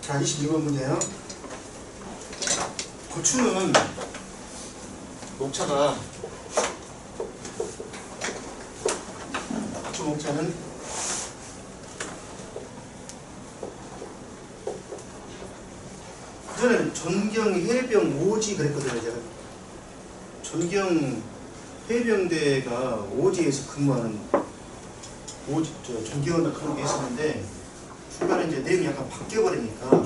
자, 22번 문제예요. 고추는 목차가 고추 목차는 그전에는 존경 해병 오지 그랬거든요. 제가 존경 해병대가 오지에서 근무하는 오지 존경한다 그런 게 있었는데 중간에 이제 내용이 약간 바뀌어버리니까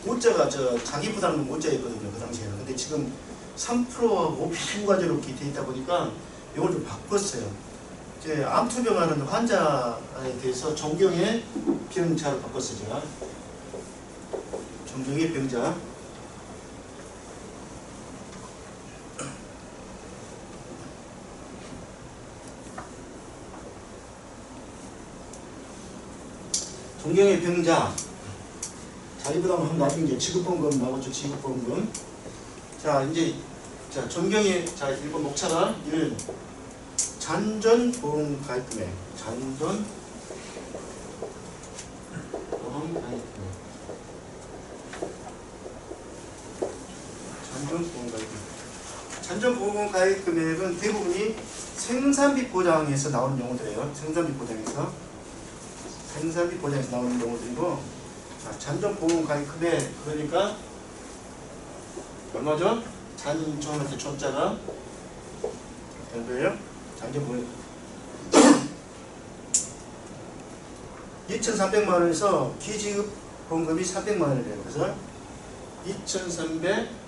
오자가 자기 부담은 오자였거든요. 그 당시에는. 근데 지금 3%하고 비부가제로 이렇게 돼 있다 보니까 이걸 좀 바꿨어요. 이제 암투병하는 환자에 대해서 존경의 병자로 바꿨어요. 제가 존경의 병자. 존경의 병자. 자기부담은 한 나중에 이제 지급보험금 나오죠. 지급보험금. 자, 이제, 자, 존경의, 자, 1번 목차가 1. 잔존보험 가입금액. 잔존보험 가입금액. 잔존보험 가입금액. 잔존보험 가입금액은 대부분이 생산비 보장에서 나오는 용어들이에요. 생산비 보장에서. 생산비 보장에서 나오는 용어들이고, 자, 잔존보험 가입금액. 그러니까, 얼마죠? 잔존한테 존자가 된 거예요. 잔존보험 2,300만원에서 기지급 보험금이 300만원이 돼요. 그래서 2,300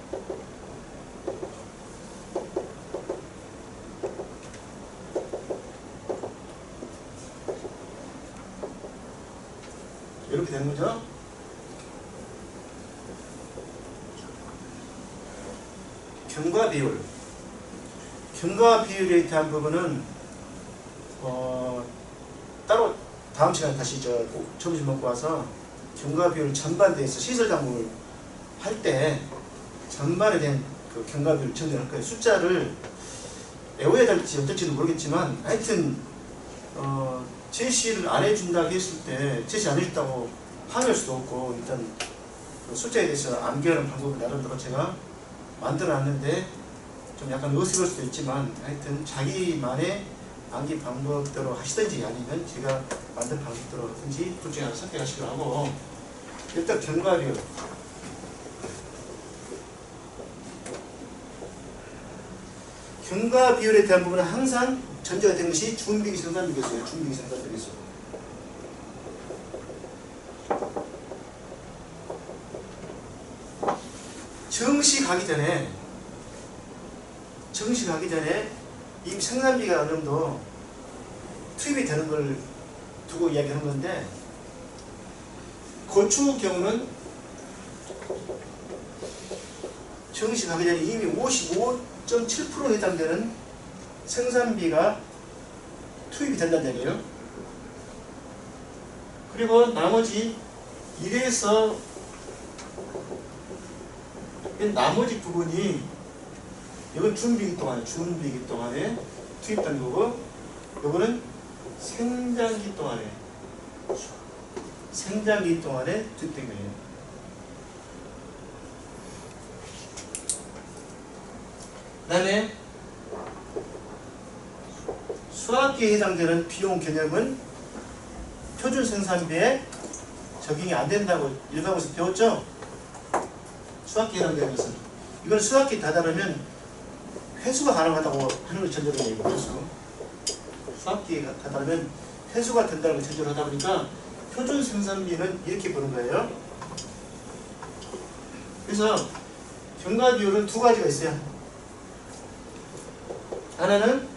이렇게 되는 거죠. 경과 비율. 경과 비율에 대한 부분은 따로 다음 시간에 다시 점심 먹고 와서 경과 비율 전반대에서 시설 작업을 할 때 전반에 대한 그 경과 비율을 정리할 거예요. 숫자를 외워야 될지 어떨지는 모르겠지만 하여튼 제시를 안 해준다고 했을 때 제시 안 해준다고 항의할 수도 없고 일단 그 숫자에 대해서 암기하는 방법을 나름대로 제가 만들어놨는데 좀 약간 어색할 수도 있지만 하여튼 자기만의 암기 방법대로 하시든지 아니면 제가 만든 방법대로 하든지 둘 중에 하나 선택하시기로 하고 일단 경과비율 경과비율에 대한 부분은 항상 전제가 된 것이 준비기 생산비계수예요. 준비기 생산비계수. 정시 가기 전에 이미 생산비가 어느 정도 투입이 되는 걸 두고 이야기하는 건데 고추 경우는 정시 가기 전에 이미 55.7%에 해당되는 생산비가 투입이 된다는 얘기예요. 그리고 나머지 1에서 나머지 부분이 이건 준비기 동안에 투입된 거고 이거는 생장기 동안에 투입된 거예요. 그 다음에 수학기에 해당되는 비용 개념은 표준 생산비에 적용이 안 된다고 일반고에서 배웠죠? 수학기에 해당되는 것은 이걸 수학기 다다르면 회수가 가능하다고 하는 걸 전제로 얘기해요. 회수. 수학기에 다다르면 회수가 된다는 걸 전제로 하다 보니까 표준 생산비는 이렇게 보는 거예요. 그래서 경과 비율은 두 가지가 있어요. 하나는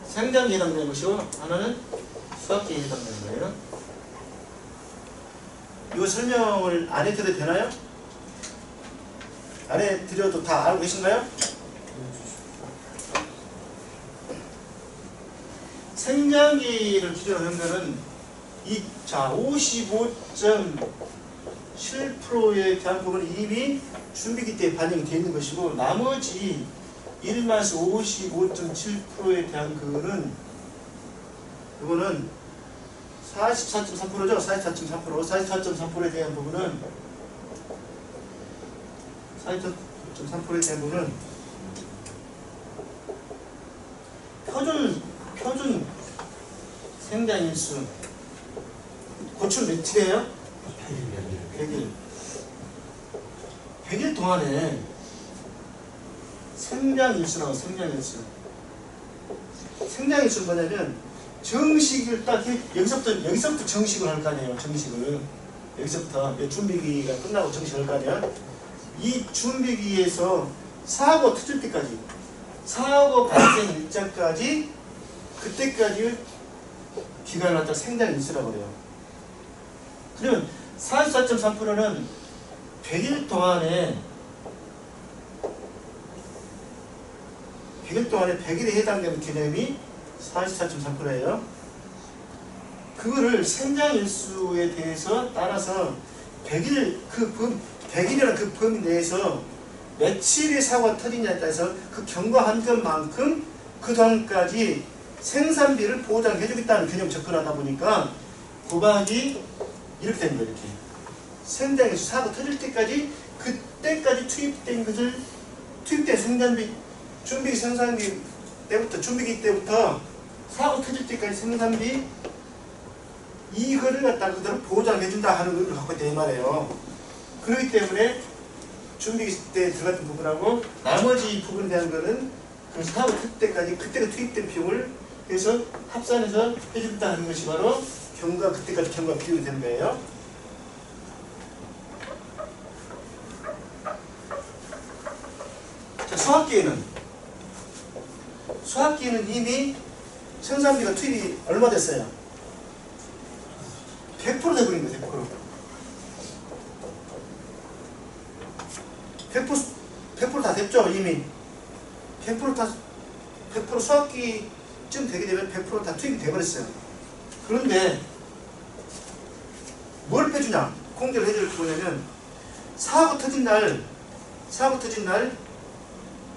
생장기에 해당되는 것이고 하나는 수학기에 해당되는 거예요. 이거 설명을 안 해드려도 되나요? 안 해드려도 다 알고 계신가요? 생장기를 기준으로 하면은 55.10 7%에 대한 부분은 이미 준비기 때 반영이 되어 있는 것이고, 나머지 1-55.7%에 대한 그거는, 이거는 44.3%죠? 44.3%. 44.3%에 대한 부분은, 44.3%에 대한 부분은, 표준 생장일수. 고출 며칠이에요? 100일. 100일 동안에 생장일수라고, 생장일수. 생장일수는 뭐냐면, 정식을 딱, 여기서부터 정식을 할 거 아니에요, 정식을. 여기서부터, 준비기가 끝나고 정식을 할 거 아니야? 이 준비기에서 사고 터질 때까지, 사고 발생 일자까지, 그때까지 기간을 갖다 생장일수라고 그래요. 그러면 44.3%는 100일 동안에 100일에 해당되는 개념이 44.3%예요. 그거를 생장일수에 대해서 따라서 100일이라는 그 범위 내에서 며칠의 사고가 터지냐에 따라서 그 경과한 것만큼 그 다음까지 생산비를 보장해주겠다는 개념 접근하다 보니까 곱하기 이렇게 되는 거예요. 이렇게 생장일수 사고 터질 때까지, 그때까지 투입된 생산비, 준비기 생산비 때부터, 준비기 때부터 사고 터질 때까지 생산비, 이거를 갖다가 그대로 보장해준다 하는 걸 갖고 있다 이 말이에요. 그렇기 때문에 준비기 때 들어갔던 부분하고 나머지 부분에 대한 거는 그 사고 터질 때까지 그때가 투입된 비용을 그래서 합산해서 해준다 하는 것이 바로 그때까지 경과 비용이 되는 거예요. 자, 수학기에는 이미 생산비가 투입이 얼마 됐어요? 100% 돼버린 거예요. 100% 다 됐죠, 이미. 100% 수학기쯤 되게 되면 100% 다 투입이 돼버렸어요. 그런데 뭘 빼주냐? 공개를 해줄 거냐면 사고 터진 날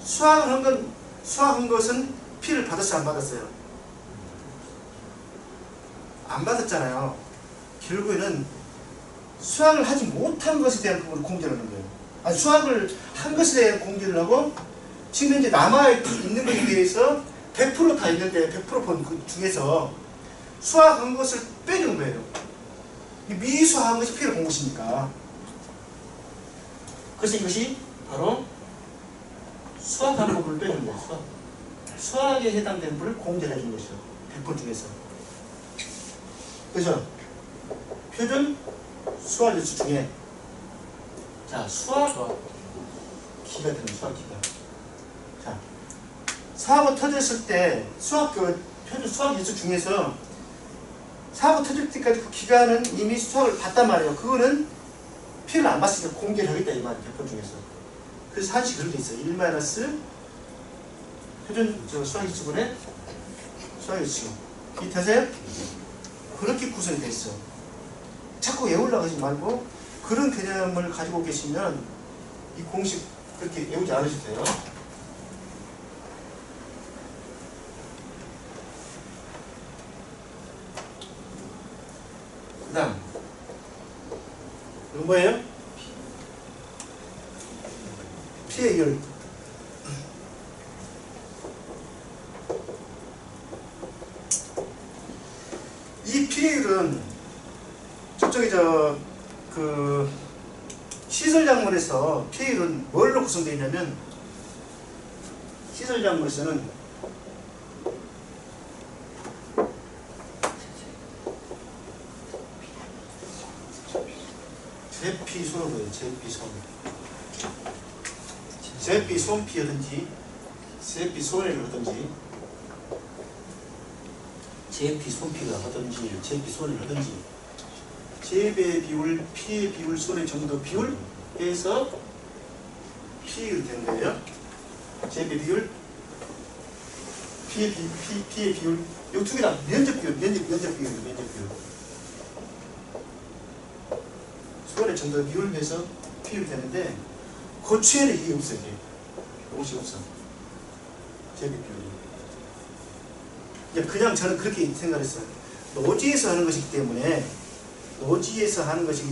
수학한 것은 피를 받았어요, 안 받았어요? 안 받았잖아요. 결국에는 수학을 하지 못한 것에 대한 부분을 공개를 하는 거예요. 아니, 수학을 한 것에 대한 공개를 하고 지금 현재 남아있는 것에 대해서 100% 다 있는데 100% 본 그 중에서 수학한 것을 빼는 거예요. 미수학한 것이 피를 본 것이니까. 그래서 이것이 바로 수학한 부분을 빼는 거예요. 수학에 해당되는 부분을 공개해 준 것이죠. 100번 중에서. 그죠? 표준 수학일수 중에 자, 수학기가 되는 수학기가. 자, 사고 터졌을 때 표준 수학일수 중에서 사고 터질 때까지 그 기간은 이미 수학을 봤단 말이에요. 그거는 피해를 안 봤으니까 공개를 하겠다 이 말이에요. 100번 중에서. 그래서 한식 그런 게 있어요. 1 표준 수학일수분의 수학일수. 이해하세요? 그렇게 구성이 돼 있어. 자꾸 외우려고 하지 말고 그런 개념을 가지고 계시면 이 공식 그렇게 외우지 않으셔도 돼요. 그 다음 이건 뭐예요? 피해율. 이 피해율은 저쪽에 시설작물에서 피해율은 뭘로 구성되어 있냐면 시설작물에서는 제피소로 보여요. 제피손피하든지 제피손해를 하든지 제피손피를 하든지 제피손을 하든지 재배 비율, 피해 비율, 손해 정도 비율 해서 피해율이 되는 거예요. 재배 비율, 피해 비율, 이 두 개 다 면적 비율. 손의 정도 비율을 해서 P율이 되는데 고추에는 이게 없어요. 이것이 없어. 재배 비율이. 그냥 저는 그렇게 생각했어요. 노지에서 하는 것이기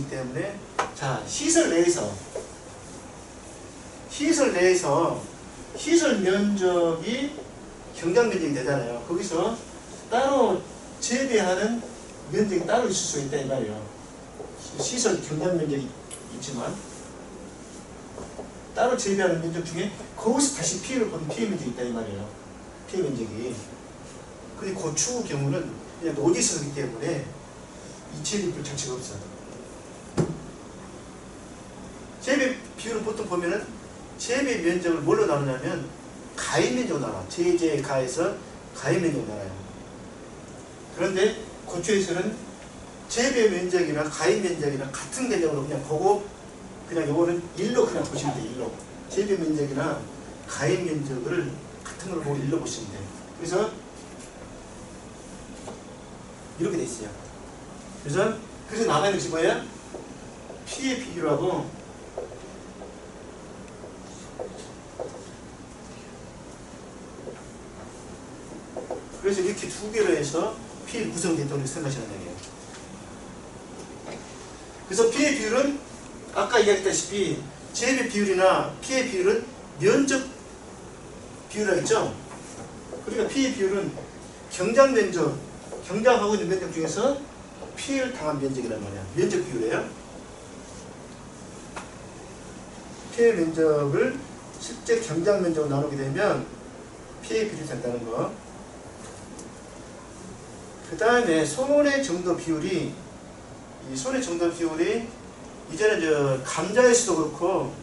때문에 자, 시설 내에서 시설 면적이 경장 면적이 되잖아요. 거기서 따로 재배하는 면적이 따로 있을 수 있다 이 말이에요. 시설 경장 면적이 있지만 따로 재배하는 면적 중에 거기서 다시 피해를 보는 피해 면적이 있다 이 말이에요. 피해 면적이. 근데 고추 경우는 그냥 노지에서 하기 때문에 이 재배 비율 자체가 없어요. 재배 비율은 보통 보면은 재배 면적을 뭘로 나누냐면 가입 면적으로 나눠. 제재가에서 가입 면적으로 나눠요. 그런데 고추에서는 재배 면적이나 가입 면적이나 같은 개념으로 그냥 보고 그냥 요거는 일로 그냥 보시면 돼요. 일로. 재배 면적이나 가입 면적을 같은 걸로 보고 일로 보시면 돼요. 그래서 이렇게 돼 있어요. 그래서 남아있는 것이 뭐예요? 피해 비율하고 그래서 이렇게 두 개로 해서 피해 구성됐다고 생각하시는 거예요. 그래서 피해 비율은 아까 이야기했다시피 재배 비율이나 피해 비율은 면적 비율이라고 했죠? 그러니까 피해 비율은 경장 면적, 경장하고 있는 면적 중에서 피해를 당한 면적이란 말이야. 면적 비율이에요. 피해 면적을 실제 경장 면적으로 나누게 되면 피해 비율이 된다는 거. 그 다음에 손해 정도 비율이, 이 손해 정도 비율이 이제는 감자에서도 그렇고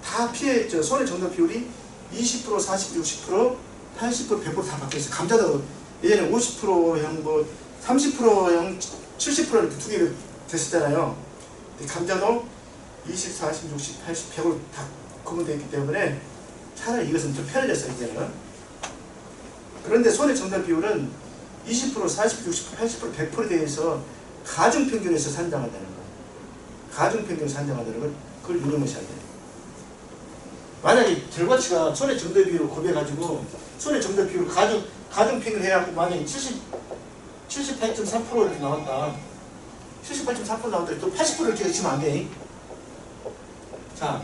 다 피해, 손해 정도 비율이 20%, 40%, 60%, 80%, 100% 다 바뀌었어요. 감자도 예전에 50%형, 30%형, 70% 이렇게 두 개가 됐었잖아요. 감자도 20, 40, 60, 80, 100으로 다 구분되어 있기 때문에 차라리 이것은 좀 편해졌어요, 이제는. 그런데 손해 정답 비율은 20%, 40, 60, 80%, 100%에 대해서 가중평균에서 산정한다는 거. 가중평균에서 산정한다는 걸 그걸 유념하셔야 돼요. 만약에 결과치가 손해 정답 비율을 곱해가지고 손해 정답 비율을 가중평균 해갖고 만약에 78.3% 이렇게 나왔다. 78.4% 나왔다. 또 80% 이렇게 치면 안 돼. 자,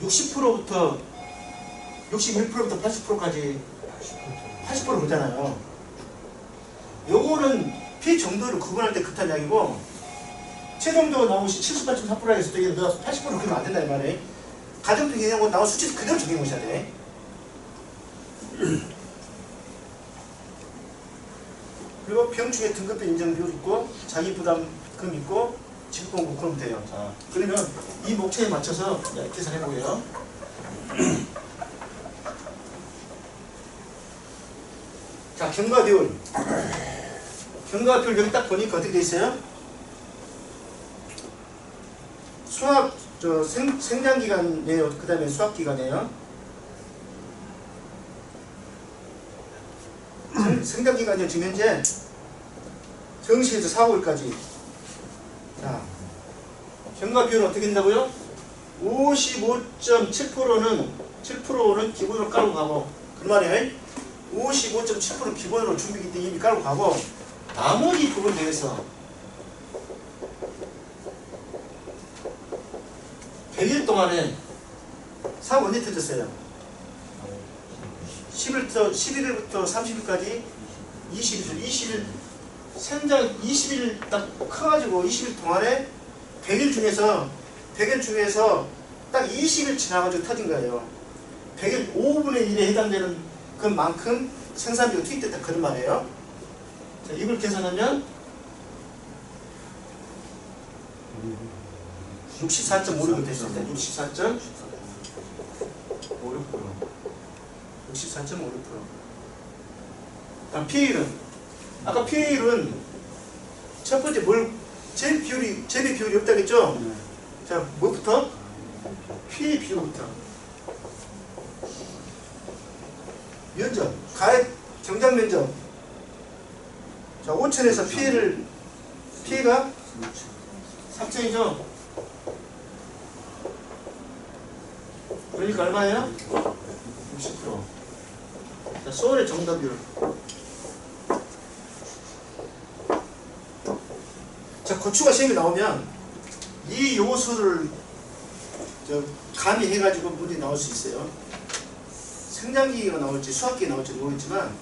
60%부터 61%부터 80%까지 80% 보잖아요. 요거는 피해 정도를 구분할 때 그딴 이야기고, 최종적으로 나온 것이 78.4%라 했을 때 내가 80% 그러면 안 된다 이 말이에요. 가정평균하고 나온 수치 그대로 적용하셔야 돼. 그리고 병충해 등급별 인정 비율 있고, 자기 부담금 있고, 직공부 그러면 돼요. 자, 그러면 이 목차에 맞춰서 계산해 보게요. 자, 경과 비율. 경과 비율 여기 딱 보니까 어떻게 돼 있어요? 수학, 생장 기간이에요. 그 다음에 수학 기간이에요. 생장 기간이요. 지금 현재 정시에서 4월까지. 자, 경과 비율은 어떻게 된다고요? 55.7%는 기본으로 깔고 가고, 그 말이에요. 55.7% 기본으로 준비기 때문에 이미 깔고 가고, 나머지 부분 내에서 100일 동안에 사고 언제 터졌어요? 11일부터 30일까지 20일 생장 20일 딱 커가지고 20일 동안에 100일 중에서 딱 20일 지나가지고 터진 거예요. 100일 5분의 1에 해당되는 그만큼 생산비가 투입됐다 그런 말이에요. 자, 이걸 계산하면 64.56이 됐습니다. 64.56%. 다음 피해율은, 아까 피해율은 첫 번째 재배 비율이 없다겠죠? 자, 뭐부터? 피해 비율부터. 면적, 가액, 정장 면적. 자, 5천에서 피해가 3층이죠? 그러니까 얼마예요? 60%. 자, 소울의 정답률. 자, 고추가 시험에 나오면 이 요소를 가미해가지고 문제 나올 수 있어요. 생장기가 나올지 수학기가 나올지 모르겠지만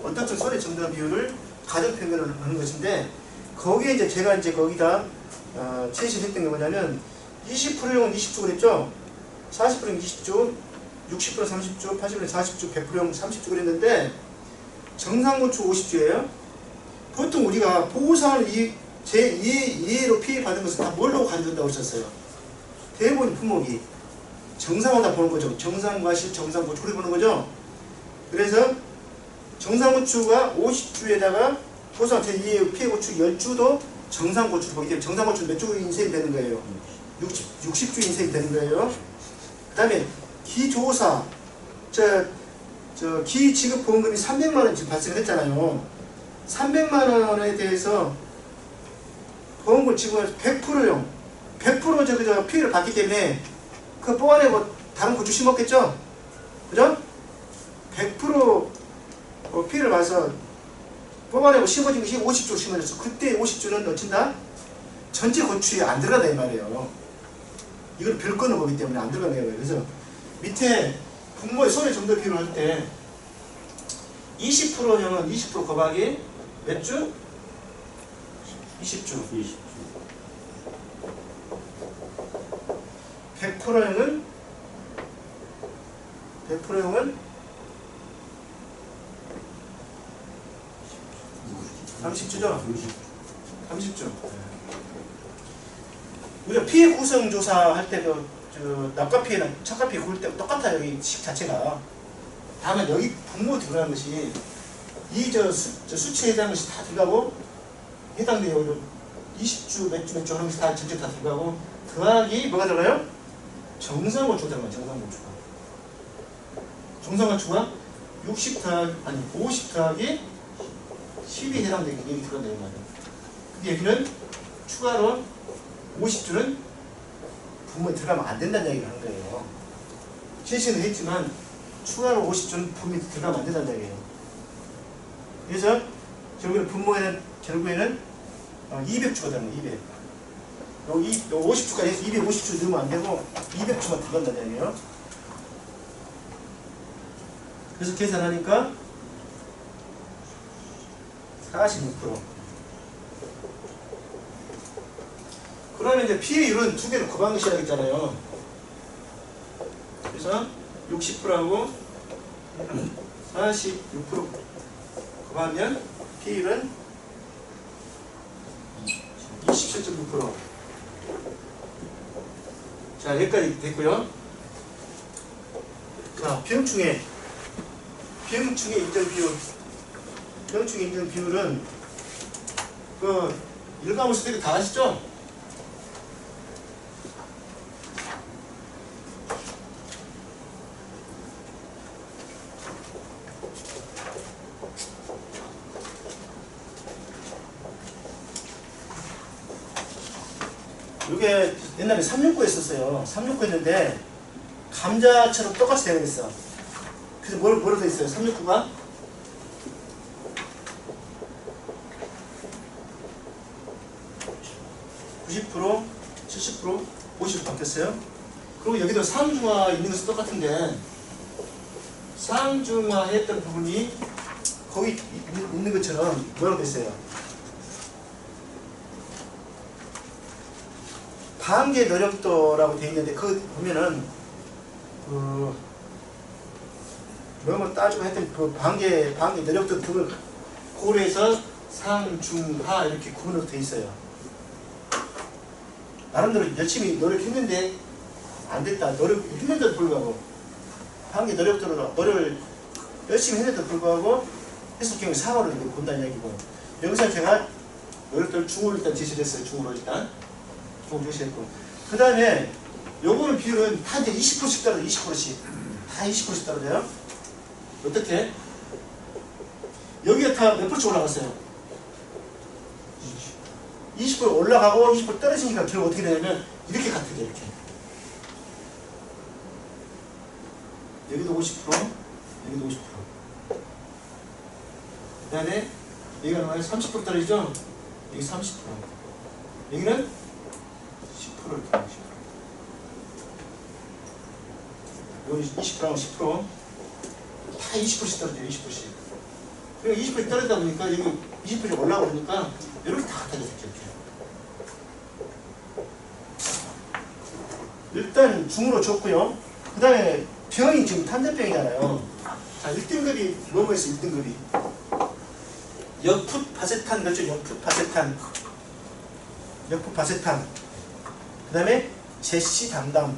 어떻든 소울의 정답률을 가정평균을 하는 것인데 거기에 이제 제가 이제 거기다 최신했던 게 뭐냐면 20%용 20주 그랬죠? 40%용 20주, 60% 30주, 80% 40주, 100%용 30주 그랬는데 정상고추 50주예요. 보통 우리가 보호상을 제2로 피해받은 것은 다 뭘로 가져온다고 했었어요? 대부분 품목이 정상을 다 보는 거죠. 정상과실, 정상고추 그렇게 보는 거죠. 그래서 정상고추가 50주에다가 보호상 제2의 피해고추 10주도 정상고추로 보기 때문에 정상고추는 몇 주 인쇄이 되는 거예요? 60주 인쇄이 되는 거예요. 그 다음에 기조사 기지급보험금이 300만원 지금 발생을 했잖아요. 300만원에 대해서 보험금 지급을 100%용 100% 피해를 받기 때문에 그 뽑아내고 다른 고추 심었겠죠? 그죠? 100% 피해를 봐서 뽑아내고 심어진 것이 50주 심어졌어. 그때 50주는 놓친다? 전체 고추에 안 들어간다 이 말이에요. 이걸 별건을 보기 때문에 안 들어가는 거예요. 그래서 밑에 분모의 손의 정도 비율을 할 때 20%형은 20% 곱하기 몇 주? 20주. 100%형은 30주죠? 30주. 우리가 피해 구성 조사할 때 납과 피해나 착각 피해 고를 때 똑같아요. 이 식 자체가. 다만 여기 분모 들어가는 것이 이 수치에 해당하는 것이 다 들어가고 해당돼요. 20주 몇 주 하는 것이 다 전체 다 들어가고 더하기 뭐가 들어가요? 정상고추가 들어가요. 정상고추가 50 더하기 10이 해당되는 얘기 들어간다 이 말이에요. 그 얘기는 추가로 50주는 분모에 들어가면 안 된다는 얘기를 하는 거예요. 최신은 했지만 추가로 50주는 분모에 들어가면 안 된다는 얘기예요. 그래서 결국에는 200주가 되는 거예요. 200. 여기 50주까지 해서 250주 넣으면 안 되고 200주만 들어간다는 얘기예요. 그래서 계산하니까 46%. 그러면 이제 피해율은 두 개를 곱한 것이라 했잖아요. 그래서 60%하고 46% 곱하면 피해율은 27.6%. 자, 여기까지 됐고요. 자, 비용충의 인정 비율. 비용충의 인정 비율은 일과목수들이 다 아시죠? 이게 옛날에 369 했었어요. 369 했는데 감자처럼 똑같이 되어있어. 그래서 뭐로 되어 있어요? 369가 90%, 70%, 50% 바뀌었어요. 그리고 여기도 상중하 있는 것은 똑같은데 상중하 했던 부분이 거기 있는 것처럼 뭐라고 되어 있어요? 반개 노력도라고 되어 있는데 그 보면은 뭐뭐 따지고 했던 그 반개 노력도 등을 고려해서 상, 중, 하 이렇게 구분으로 되어 있어요. 나름대로 열심히 노력했는데 안 됐다. 했는데도 불구하고 반개 노력도를 열심히 했는데도 불구하고 해석 경우 상어를 본다는 얘기고 여기서 제가 노력도를 중으로 일단 제시를 했어요. 중으로 일단. 제시했고 그 다음에 요거는 비율은 다 이제 20%씩 떨어져. 20%씩 다 20%씩 떨어져요. 어떻게? 여기가 다 몇 프로씩 올라갔어요? 20% 올라가고 20% 떨어지니까 결국 어떻게 되냐면 이렇게 같게 돼. 이렇게. 여기도 50%, 여기도 50%. 그 다음에 여기가 얼마나 30% 떨어지죠? 여기 30%. 여기는 10%를 더 10%. 여기 20%하고 10%. 다 20%씩 떨어져요. 20%씩. 그러니까 20%씩 떨어지다 보니까 여기 20%씩 올라오고 그러니까 이렇게 다 갖다 줬죠. 일단 중으로 줬고요. 그 다음에 병이 지금 탄저병이잖아요. 자, 1등급이 뭐뭐 있어? 1등급이 역풋바세탄 그렇죠? 역풋바세탄 그 다음에 제시 담당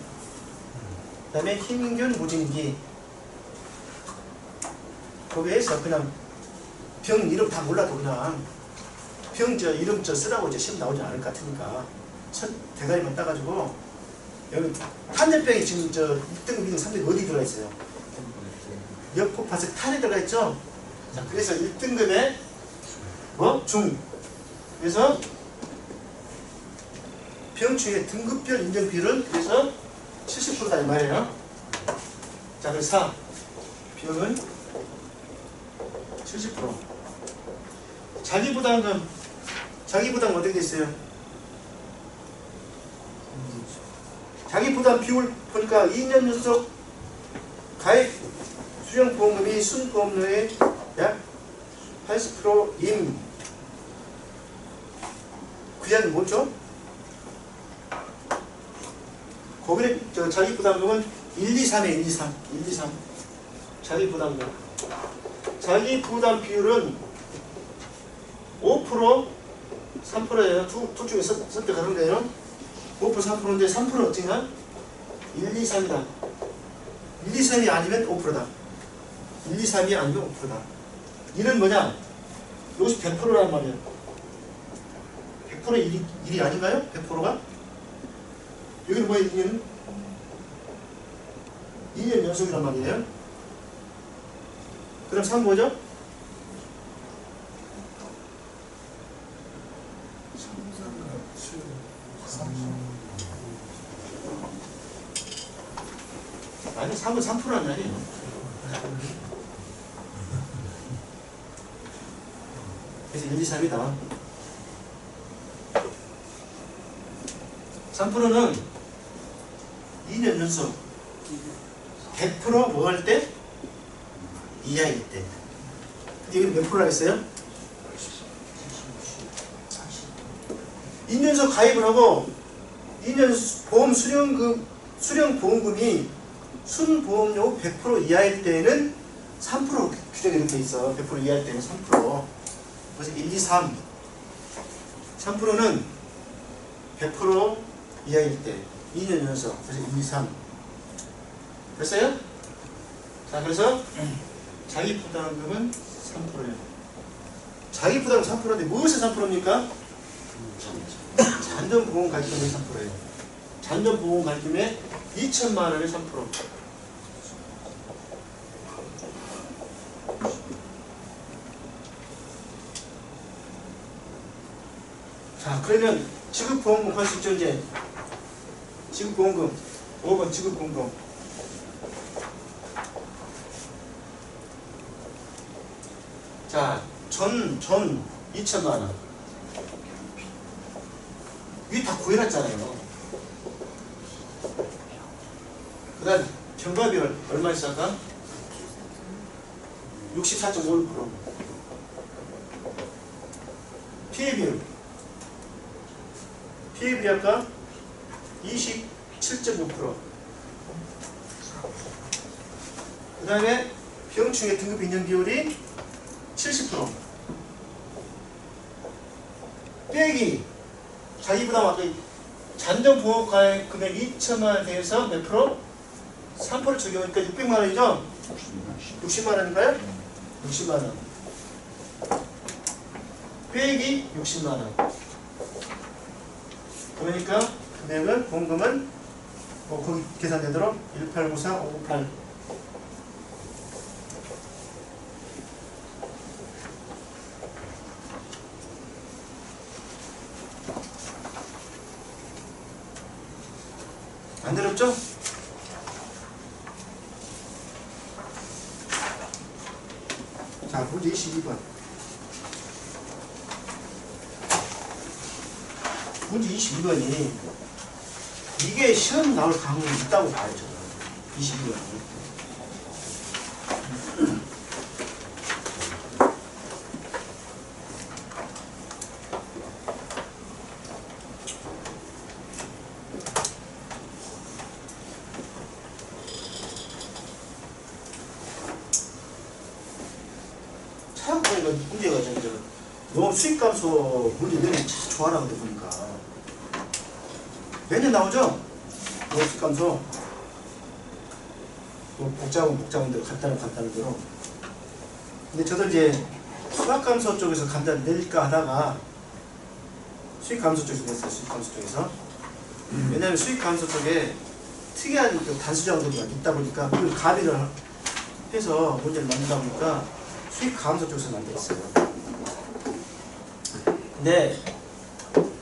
그 다음에 힘균 무진기 거기에서 그냥 병 이름 다 몰라도 그냥 병 이름 쓰라고 이제 시험 나오지 않을 것 같으니까 대가리만 따가지고 여기 탄저병이 지금 1등급, 2등급, 3등급 어디 들어가 있어요? 역풋바세탄에 들어가 있죠? 자, 그래서 1등급에 중. 그래서 병충해 등급별 인정 비율은 그래서 70%다 이 말이에요. 자, 그래서 4. 병은 70%. 자기부담금 어떻게 됐어요? 자기부담 비율 보니까 2년 연속 가입 수령보험금이 순보험료의 약 80%임. 그냥 뭐죠? 거기는 자기부담금은 1, 2, 3에 1, 2, 3. 자기부담금. 자기부담 비율은 5%, 3%예요. 둘 중에 선택하는 거예요. 5%, 3%인데 3%는 어떻냐? 1, 2, 3이다. 1, 2, 3이 아니면 5%다. 1, 2, 3이 아니면 5%다. 이는 뭐냐? 이것이 100%란 말이에요. 100%의 일이 아닌가요? 100%가? 여기는 뭐예요? 2년 연속이란 말이에요. 그럼 3 뭐죠? 아니 3은 3%란 말이에요. 그래서 1, 2, 3이다. 3%는 2년 연속 100% 뭐 할 때? 이하일 때. 근데 여기 몇 프로라 했어요? 2년 연속 가입을 하고 2년 보험 수령보험금이 순보험료 100% 이하일 때에는 3% 규정이 이렇게 있어. 100% 이하일 때는 3%. 그래서 1, 2, 3. 3%는 100% 이하일 때 2년 연속. 그래서 1, 2, 3. 됐어요? 자, 그래서 자기부담금은 3%예요. 자기부담은 3%인데 무엇의 3%입니까? 잔존보험 가입금의 3%예요. 잔존보험 가입금의 2천만 원의 3%. 자, 그러면 지급보험금 할 수 있죠, 이제. 지급보험금. 5번 지급보험금. 자, 전 2천만 원. 위에 다 구해놨잖아요. 그 다음 경과비율 얼마 있을까? 64.51%. 피해비율 할까? 27.6%. 그 다음에 병충해 등급 인정 비율이 70%. 빼기 자기부담 아까 잔존보험가액 금액 2천만 원에 대해서 몇 프로? 3% 적용하니까 600만 원이죠? 60만 원인가요? 60만 원. 빼기 60만 원. 그러니까 금액은 보험금은 거기 계산되도록 1894558. 안 더럽죠? 자, 문제 22번. 문제 22번이 이게 시험 나올 가능성이 있다고 봐요, 저는. 22번이. 차용보니까 문제가 좀 너무 수익감소 문제 내면 참 좋아라 근데 보니까 매년 나오죠? 너무 수익감소 뭐 복잡한 대로 간단한 대로. 근데 저도 이제 수학감소 쪽에서 간단히 낼까 하다가 수익감소 쪽에서 냈어요. 수익감소 쪽에서. 왜냐하면 수익감소 쪽에 특이한 그 단수정들이 있다 보니까 그걸 가비를 해서 문제를 만들다 보니까 수익감소 쪽에서 만들었어요. 근데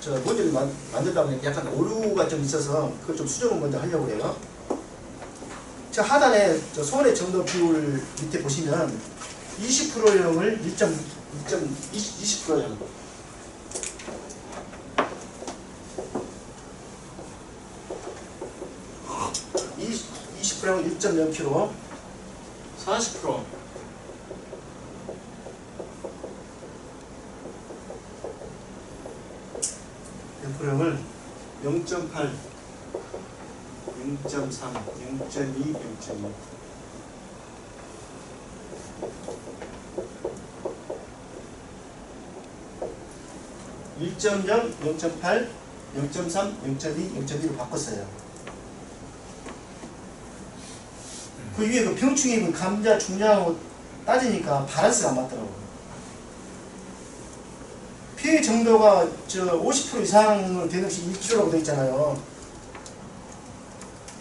저 문제를 만들다 보니 약간 오류가 좀 있어서 그걸 좀 수정을 먼저 하려고 해요. 저 하단에 저 손해 정도 비율 밑에 보시면 20%형을 20%형 20%형 1.0kg 40% 100%형을 0.8 0.3, 0.2, 0.2 1.0, 0.8, 0.3, 0.2, 0.2로 바꿨어요. 그 위에 그 병충해 그 감자 중량하고 따지니까 바란스가 안 맞더라고요. 피해 정도가 저 50% 이상으로 되는 것이 1kg라고 되어 있잖아요.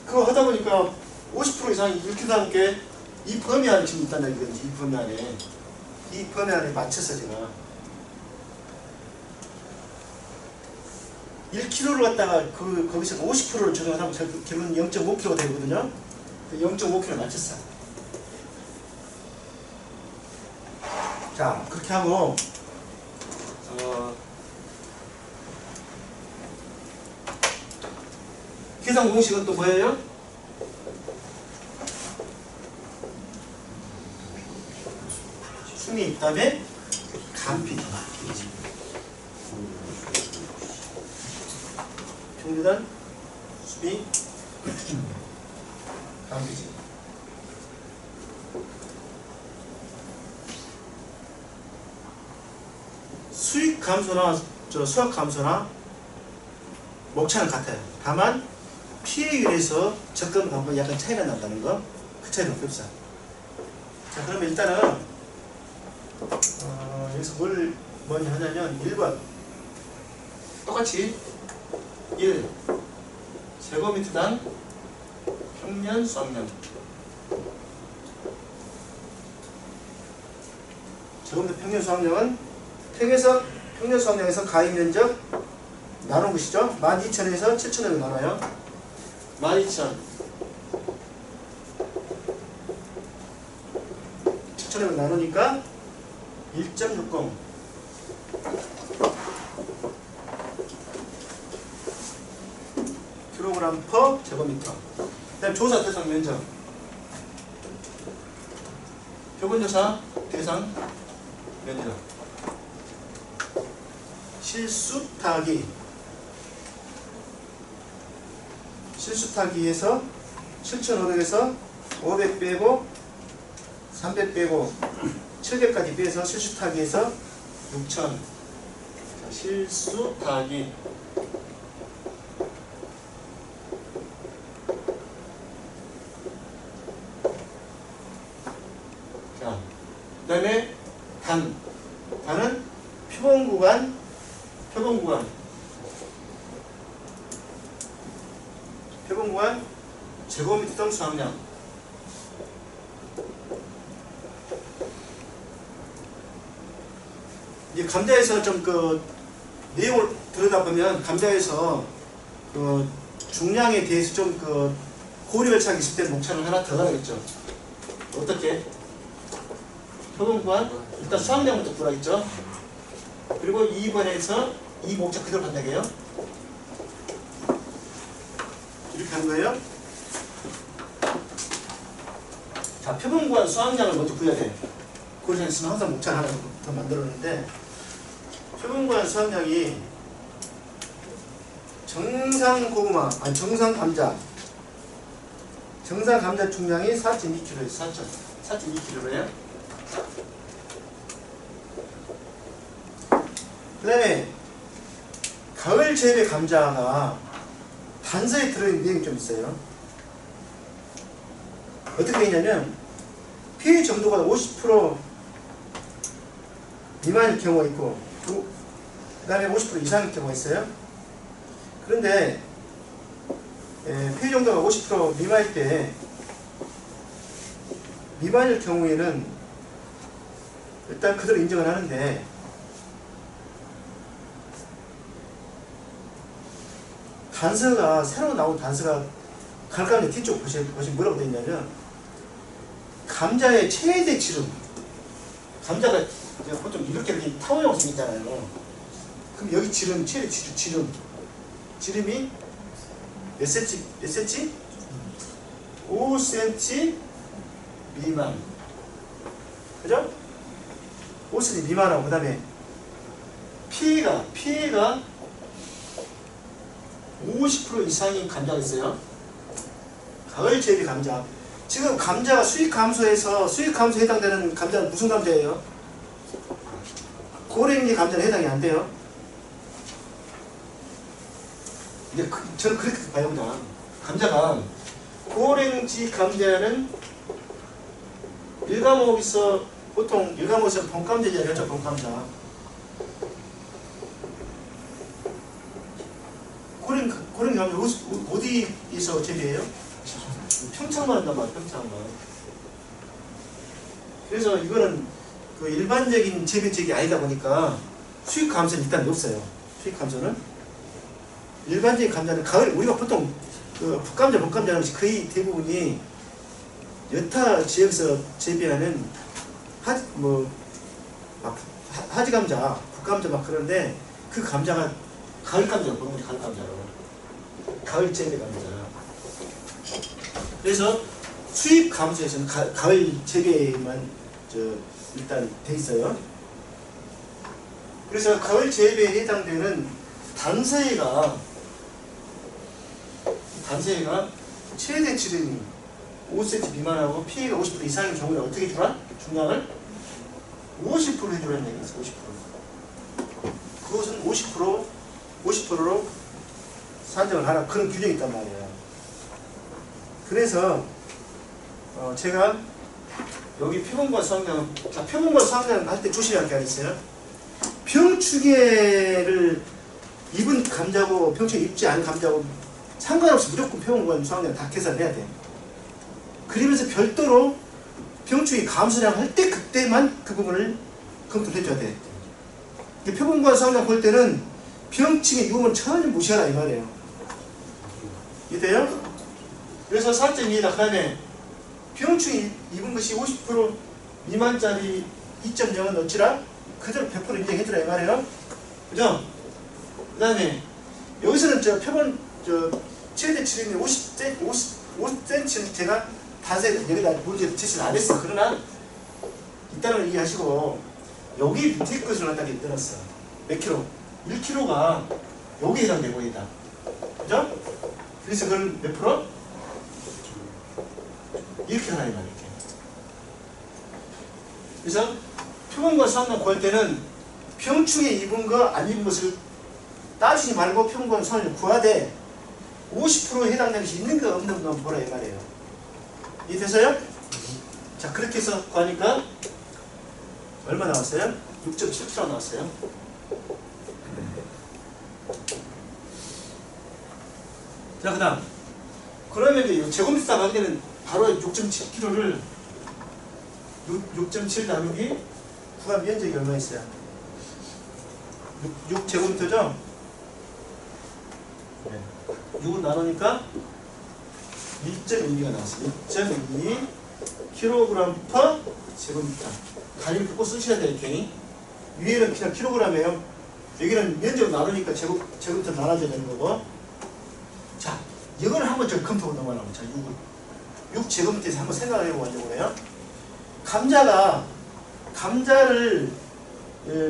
그거 하다 보니까 50% 이상이 1kg라는 게 이 범위 안에 지금 있다는 얘기거든요. 이 범위 안에. 이 범위 안에 맞춰서 제가 1kg를 갖다가 거기서 50%를 적용을 하면 결국은 0.5kg가 되거든요. 0.5kg 맞췄어요. 자, 그렇게 하고 계산 공식은 또 뭐예요? 수미, 그 다음에 간피. 평균단, 수미, 간피지. 수익 감소나 수학 감소나 목차는 같아요. 다만 피해율에서 접근 방법이 약간 차이가 난다는 거, 그 차이는 없어요. 자, 그러면 일단은 여기서 뭐냐 하냐면 1번 똑같이 1 제곱미터당 평면 수확량 제곱미터 평면 수확량은 평면 수확량에서 가입 면적 나눈 것이죠. 12,000에서 7,000을 나눠요. 12,000 7,000을 나누니까 1.60 kg per 제곱미터. 그 다음 조사 대상 면적 표본조사 대상 면적 실수타기에서 7,500에서 500 빼고 300 빼고 700까지 빼서 실수타기에서 6,000. 실수타기 자, 그 다음에 단은 표본구간 제곱미터당 수확량 이제 감자에서 좀 그 내용을 들여다보면 감자에서 그 중량에 대해서 좀 그 고려열차가 있을 때 목차를 하나 더 가야겠죠. 어떻게? 표본 구한 일단 수학량부터 구하겠죠. 그리고 2번에서 이 목차 그대로 간다게요. 이렇게 하는 거예요. 자, 표본 구한 수학량을 먼저 구해야 돼. 고려장 있으면 항상 목차를 하나 더 만들었는데, 표본 구한 수학량이 정상 고구마, 아니 정상 감자 중량이 4.2kg예요. 4.2kg예요. 그 다음에 가을 재배 감자가 단서에 들어있는 내용이 좀 있어요. 어떻게 되냐면 pH 정도가 50% 미만일 경우가 있고 그 다음에 50% 이상일 경우가 있어요. 그런데 pH 정도가 50% 미만일 때 미만일 경우에는 일단 그대로 인정을 하는데 단서가 새로 나온 단서가 가을감자 뒤쪽 보시면 뭐라고 되어 있냐면 감자의 최대 지름 감자가 보통 이렇게 타원형으로 생겼잖아요. 그럼 여기 지름 최대 지름이 몇 cm? 5cm 미만. 그죠? 5cm 미만하고 그 다음에 피해가 50% 이상인 감자가 있어요. 가을 재배 감자. 지금 감자가 수익 감소에 해당되는 감자는 무슨 감자예요? 고랭지 감자는 해당이 안 돼요. 근데 저는 그렇게 봐요. 그냥 감자가 고랭지 감자는 일과목에서 보통 일과목에서 봄감자잖아요. 그렇죠? 봄감자. 고랭 감자 어디에서 재배해요? 평창만 한단 말이에요. 평창만. 그래서 이거는 그 일반적인 재배책이 아니다 보니까 수익 감소는 일단 없어요. 수익 감소는 일반적인 감자는 가을 우리가 보통 그 북감자, 봄감자는 거의 대부분이 여타 지역에서 재배하는 하지 감자, 북감자 막 그런데 그 감자가 가을 감자로 보는 거지. 가을 감자로 가을 재배 감자. 그래서 수입 감소에서는 가을 재배만 일단 돼 있어요. 그래서 가을 재배에 해당되는 단서회가 최대 지름이 5cm 미만하고 pH가 50% 이상인 경우에 어떻게 주라? 중량을 50% 해주라는 얘기가 있어요. 50%. 그것은 50%로 산정을 하라. 그런 규정이 있단 말이에요. 그래서 제가 여기 표본과 수학량, 표본과 수학량 할 때 조심해야 할 게 하나 있어요. 병추개를 입은 감자고 병추개 입지 않은 감자고 상관없이 무조건 표본과 수학량 다 계산해야 돼. 그러면서 별도로 병추개 감소량 할 때 그때만 그 부분을 검토를 해줘야 돼. 표본과 수학량 볼 때는 병추개 입으면 전혀 무시하라 이 말이에요. 이해돼요? 그래서 4.2에다 그 다음에 병충이 입은 것이 50% 미만짜리 2.0은 어찌라? 그대로 100% 인정해주라 이 말이에요. 그죠? 그 다음에 여기서는 표본 최대 지름이 5cm는 제가 단서에 여기다 문제 제시를 안 했어. 그러나 이따는 걸 이해하시고 여기 밑에 것을 갖다가 넣어놨어. 몇 킬로? 1kg가 여기에 해당되고 거기다. 그죠? 그래서 그걸 몇 프로? 이렇게 하나 이렇게. 그래서 표본과 수학량 구할 때는 병충해 입은 거 안 입은 것을 따지지 말고 표본과 수학량 구하되 50%에 해당되는 것이 있는 거 없는 거 뭐라 이 말이에요. 이해되세요? 자 그렇게 해서 구하니까 얼마 나왔어요? 6.7kg 나왔어요. 자 그 다음 그러면 이제 제곱미터 가게 되는 바로 6.7kg를 6.7 나누기 구간 면적이 얼마 있어요? 6제곱미터죠? 네. 6을 나누니까 1.12가 나왔어요. 1.2 kg/제곱미터. 단위를 꼭 쓰셔야 돼요. 이렇게. 위에는 그냥 킬로그램이에요. 여기는 면적 나누니까 제곱미터 나눠져야 되는 거고. 자, 이거를 한번 저 검토 넘어가려고. 자, 6제곱미터에서 한번 생각을 해보려고 그래요. 감자를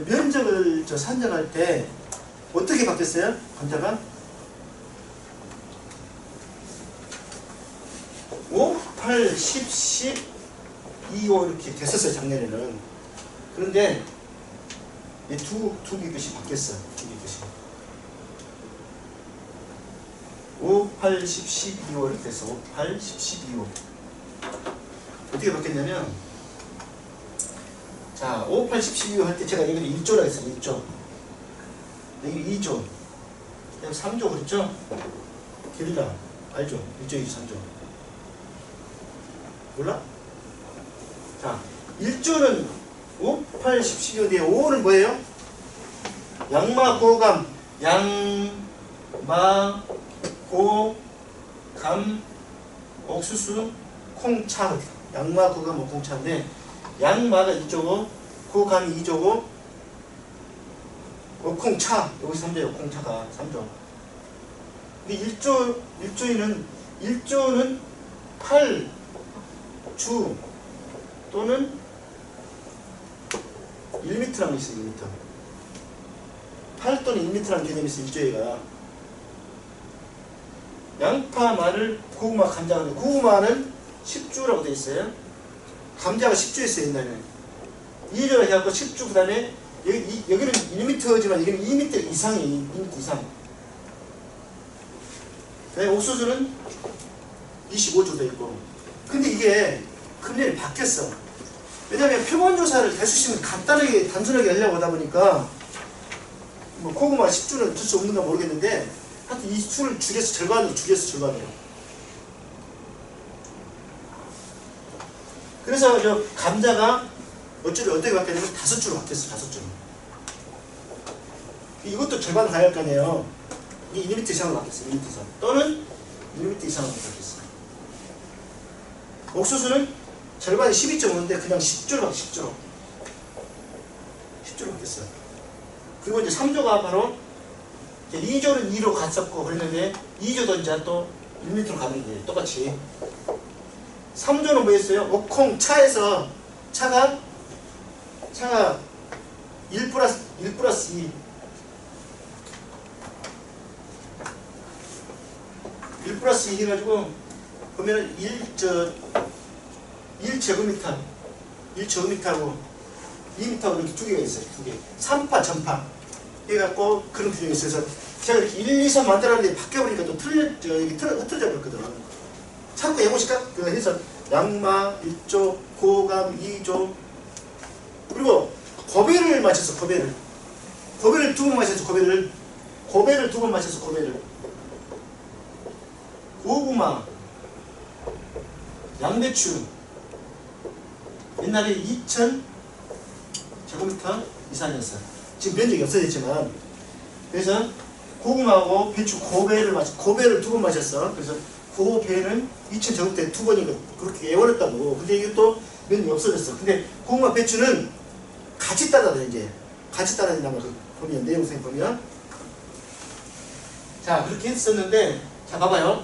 면적을 산정할 때 어떻게 바뀌었어요? 감자가 5, 8, 10, 10, 2, 5 이렇게 됐었어요. 작년에는. 그런데 두 개 것이 바뀌었어. 두 개 것이 5, 8, 10, 12, 5 이렇게 됐어. 5, 8, 10, 12, 5 어떻게 바뀌었냐면, 자, 5, 8, 10, 12, 5 할 때 제가 여기를 1조라 했어요. 1조. 여기 2조. 여기 3조 그랬죠? 게릴라. 알죠? 1조, 2조, 3조. 몰라? 자, 1조는 5, 8, 10, 12인데 5는 뭐예요? 양마, 고감, 양마, 고, 감, 옥수수, 콩차. 양마, 고감, 콩차인데 양마가 2조고 고감이 2조고 콩차 여기 3조예요. 콩차가 3조. 근데 1조는 8주 또는 1m라는 게 있어요. 1m. 8 또는 1m라는 개념이 있어요. 1조에가. 양파, 마늘, 고구마, 감자. 고구마는 10주라고 되어 있어요. 감자가 10주였어요. 옛날에는. 2조라 해갖고 10주 그 다음에 여기는 1m지만 여기는 2m 이상이에요. 2m 이상. 그 다음에 옥수수는 25조 되어 있고. 근데 이게 금년에 바뀌었어. 왜냐하면 표본조사를 대수심을 간단하게 단순하게 하려고 하다 보니까 뭐 고구마 10주는 어쩔 수 없는가 모르겠는데 하여튼 이 수를 줄여서 절반으로 절반으로. 그래서 저 감자가 어떻게 바뀌었냐면 5주로 바뀌었어. 5주로. 이것도 절반 가야 할 거 아니에요. 이게 1m 이상으로 바뀌었어. 1m 이상. 또는 1m 이상으로 바뀌었어. 옥수수는 절반이 12.5인데 그냥 10조로 바뀌었어. 10조로 바뀌었어요. 그리고 이제 3조가 바로 이제 2조는 2로 갔었고 그랬는데 2조도 이제 또 1m로 가는 거예요. 똑같이. 3조는 뭐였어요? 옥콩 차에서 차가 1 플러스 2 1 플러스 2 해가지고 보면은 1제곱미터 1제곱미터하고 2m하고 이렇게 두 개가 있어요. 두 개. 3파 전파 해갖고 그런 규정이 있어서 제가 이렇게 1, 2, 3 만들었는데 바뀌어버리니까 또 흐트러져 버렸거든. 자꾸 해보실까? 해서 양마 1조, 고감 2조, 그리고 고배를 마셔서 고배를 두 번 마셔서 고배를 두 번 마셔서 고배를 고구마, 양배추 옛날에 2000 제곱미터 이상이었어요. 지금 면적이 없어졌지만 그래서 고구마하고 배추 고배를 두 번 마셨어. 그래서 고배는 2000 제곱미터에 두 번인가 그렇게 애워렸다고. 근데 이게 또 면적이 없어졌어. 근데 고구마 배추는 같이 따라다 이제 같이 따라다닌다고 보면 내용상 보면 자 그렇게 했었는데 자 봐봐요.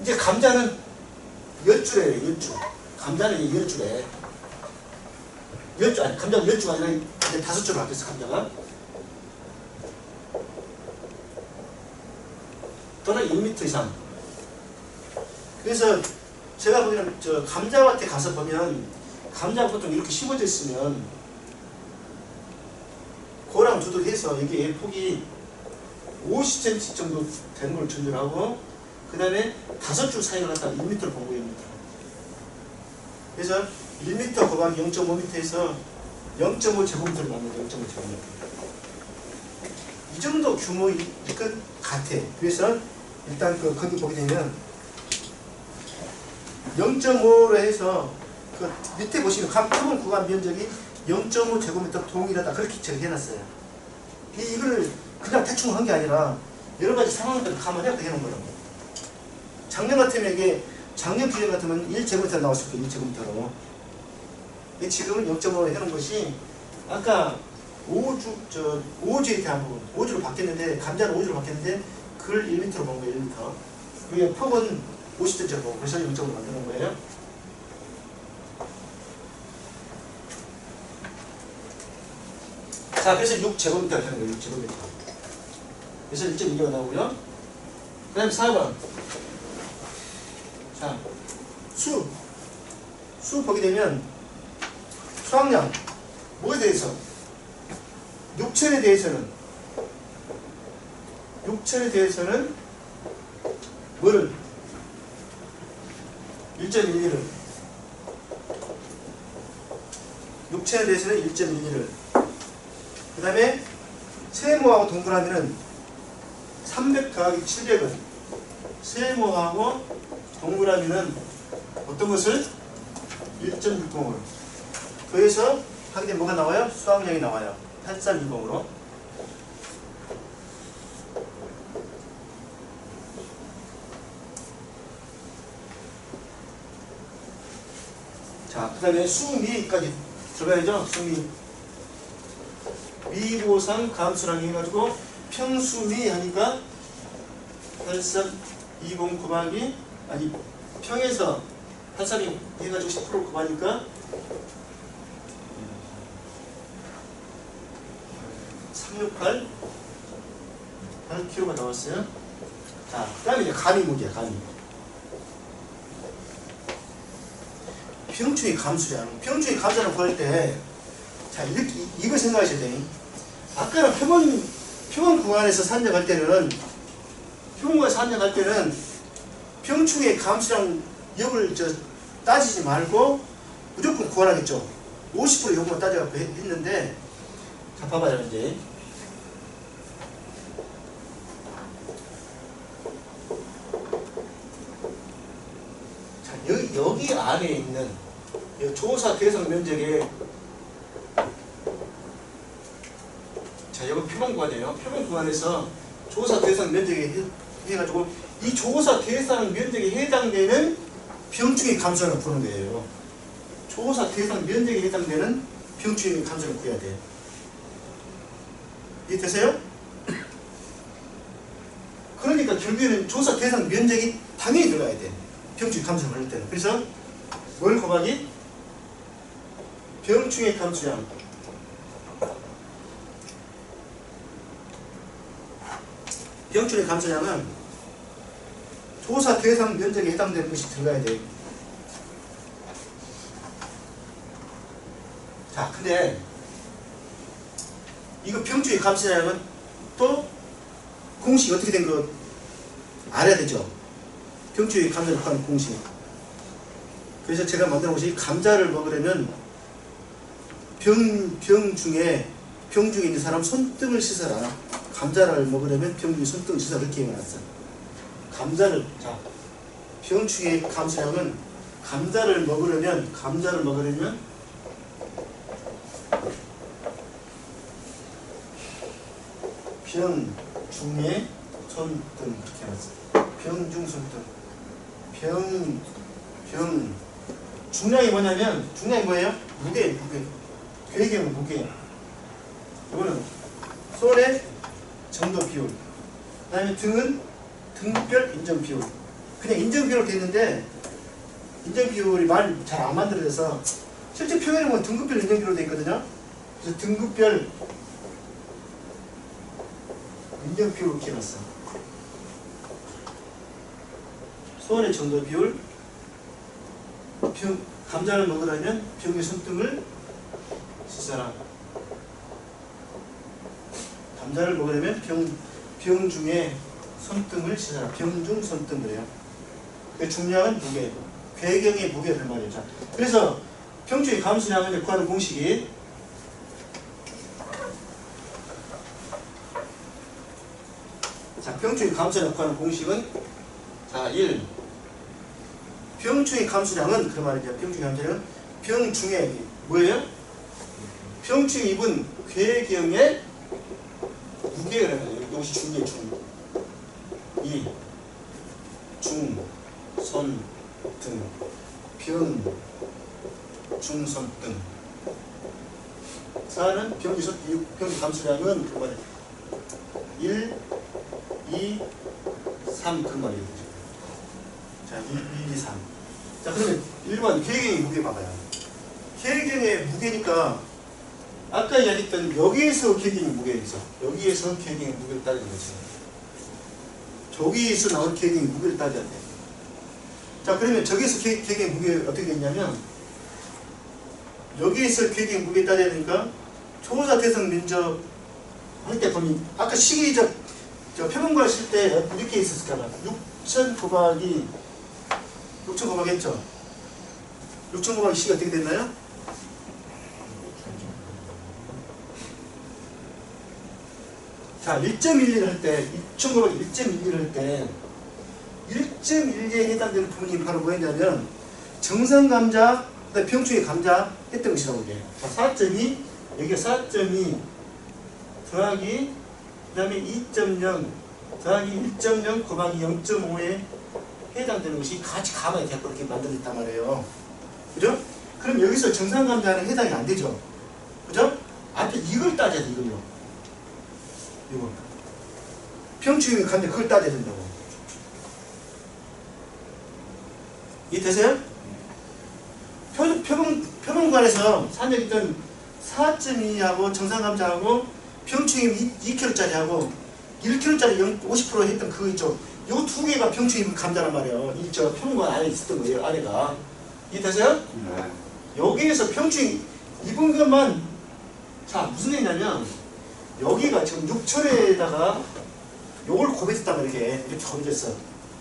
이제 감자는 10주래요. 10주. 감자는 10주래. 10주 아니 감자가 10주가 아니라 이제 5주로 바뀌었어. 감자가 또는 1m 이상. 그래서 제가 보기에는 저 감자밭에 가서 보면 감자가 보통 이렇게 심어져 있으면 고랑 두둑해서 여기에 폭이 50cm 정도 되는 걸 준비를 하고 그 다음에 5줄 사이를 갖다가 1m를 본 거예요. 1m. 그래서 1m 고방 0.5m에서 0.5 제곱미터를 만든 0.5 제곱미터. 이 정도 규모일 것 같아. 그래서 일단 거기 보게 되면 0.5로 해서 그 밑에 보시면 각 표본 구간 면적이 0.5 제곱미터 동일하다. 그렇게 제가 해놨어요. 이거를 그냥 대충 한 게 아니라 여러 가지 상황들을 감안해서 해놓은 거라고. 작년 같으면 이게 작년 기준 같으면 1제곱미터 나왔을 거예요. 1제곱미터로. 지금은 0.5로 해놓은 것이 아까 5주 이렇게 한 부분 5주로 바뀌었는데 감자는 5주로 바뀌었는데 그걸 1m로 본 거예요. 1m. 그게 폭은 50cm고 그래서 0.5로 만드는 거예요. 자, 그래서 6제곱미터 하는 거예요. 6제곱미터. 그래서 1.2가 나오고요. 그 다음에 4번. 자, 수 보게 되면 수확량 뭐에 대해서? 육천에 대해서는 뭐를? 1.11을 육천에 대해서는 1.11을 그 다음에 세모하고 동그라미는 300 더하기 700은 세모하고 동그라미는 어떤 것을? 1.60으로 그래서 하게 되면 뭐가 나와요? 수확량이 나와요. 8320으로. 자, 그 다음에 수미까지 들어가야죠. 수미. 미보상 감수랑 해가지고 평수미 하니까 8320 곱하기 아니 평에서 8320 해가지고 10% 곱하니까 368 8kg가 나왔어요. 자, 그 다음에 이제 감이 문제야. 감이. 평충의 감수량. 평충의 감수량을 구할 때, 자, 이렇게, 이거 생각하셔야 돼. 아까는 표본 구간에서 산정할 때는, 표본구간에서 산정할 때는, 평충의 감수량 역을 따지지 말고, 무조건 구하라겠죠. 50% 역만 따져갖고 했는데, 자, 봐봐요, 이제. 자, 여기 안에 있는 조사 대상 면적에 자, 여기 표본 구간이에요. 표본 구간에서 조사 대상 면적에 해가지고 이 조사 대상 면적에 해당되는 병충의 감수량을 부르는 거예요. 조사 대상 면적에 해당되는 병충의 감수량을 구해야 돼요. 이해되세요? 그러니까 결국에는 조사 대상 면적이 당연히 들어가야 돼. 병충의 감수량을 할 때는. 그래서 뭘 곱하기? 병충의 감수량. 병충의 감수량은 조사 대상 면적에 해당되는 것이 들어가야 돼. 자, 근데 이거 병충의 감수량은 또 공식이 어떻게 된 거 알아야 되죠. 병충의 감수량을 구하는 공식. 그래서 제가 만들어 것이 감자를 먹으려면 병 중에 있는 사람 손등을 씻어라. 감자를 먹으려면 병 중에 손등을 씻어라. 이렇게 해놨어. 감자를, 자, 병충의 감수량은 감자를 먹으려면 병 중에 손등 이렇게 해놨어. 병중 손등. 병 중량이 뭐냐면 중량이 뭐예요? 무게. 괴경 무게. 이거는 손의 정도 비율. 그 다음에 등은 등급별 인정 비율. 그냥 인정 비율로 되어 있는데 인정 비율이 말 잘 안 만들어져서 실제 표현은 뭐 등급별 인정 비율로 되어 있거든요. 그래서 등급별 인정 비율로 이렇게 해놨어. 소원의 정도 비율. 감자를 먹으려면 병의 손등을 씻어라. 감자를 먹으려면 병 중에 손등을 씻어라. 병중 손등 그래요. 그 중량은 무게. 괴경의 무게를 말이죠. 자, 그래서 병충의 감수량을 구하는 공식이 자, 병충의 감수량을 구하는 공식은 자, 1. 병충의 감수량은 그 말이죠. 병충의 감수량은 병 중에 뭐예요? 병충 입은 괴경의 무게가 나요. 이것이 중이에요. 중. 2. 중. 손, 등, 병, 중손, 등. 4는 병지 감수량은 그 말이에요. 1, 2, 3 그 말이에요. 자, 1, 2, 3. 자, 그러면 1번 계획의 무게 봐봐요. 계획의 무게니까 아까 이야기했던 여기에서 계획의 무게에서 여기에서 계획의 무게를 따지는 거지. 저기에서 나온 계획의 무게를 따져야 돼. 자, 그러면 저기에서 계획의 무게 어떻게 됐냐면 여기에서 계획의 무게 따져야 되니까 조사 대상 면적 할 때 보면 아까 식이 저 표본과 했을 때 이렇게 있었을 거야. 6,000 곱하기 6,000 곱하기 했죠. 6,000 곱하기 C가 어떻게 됐나요? 자, 1.11 할 때 6,000 곱하기 1.11 할 때 1.1에 해당되는 부분이 바로 뭐였냐면 정상감자, 그다음에 병충해 감자 했던 것이라고 이게. 자, 4.2 여기가 4.2 더하기 그 다음에 2.0 더하기 1.0 곱하기 0.5에 해당되는 것이 같이 가만히 자꾸 이렇게 만들어졌단 말이에요. 그죠? 그럼 여기서 정상감자는 해당이 안 되죠. 그죠? 앞에 이걸 따져야 돼, 이걸요. 이거. 병충해 감자 그걸 따져야 된다고. 이해되세요? 표본관에서 산적있던 4.2하고 정상감자하고 병충해 2kg짜리하고 1kg짜리 50% 했던 그거 있죠. 요 두 개가 병충해 감자란 말이에요. 이 저 표본관 안에 있었던 거예요. 안에가. 이해되세요? 네. 여기에서 병충해 입은 것만 자 무슨 얘기냐면 여기가 지금 6천에다가 요걸 곱했단 말이에요. 이렇게 곱해졌어.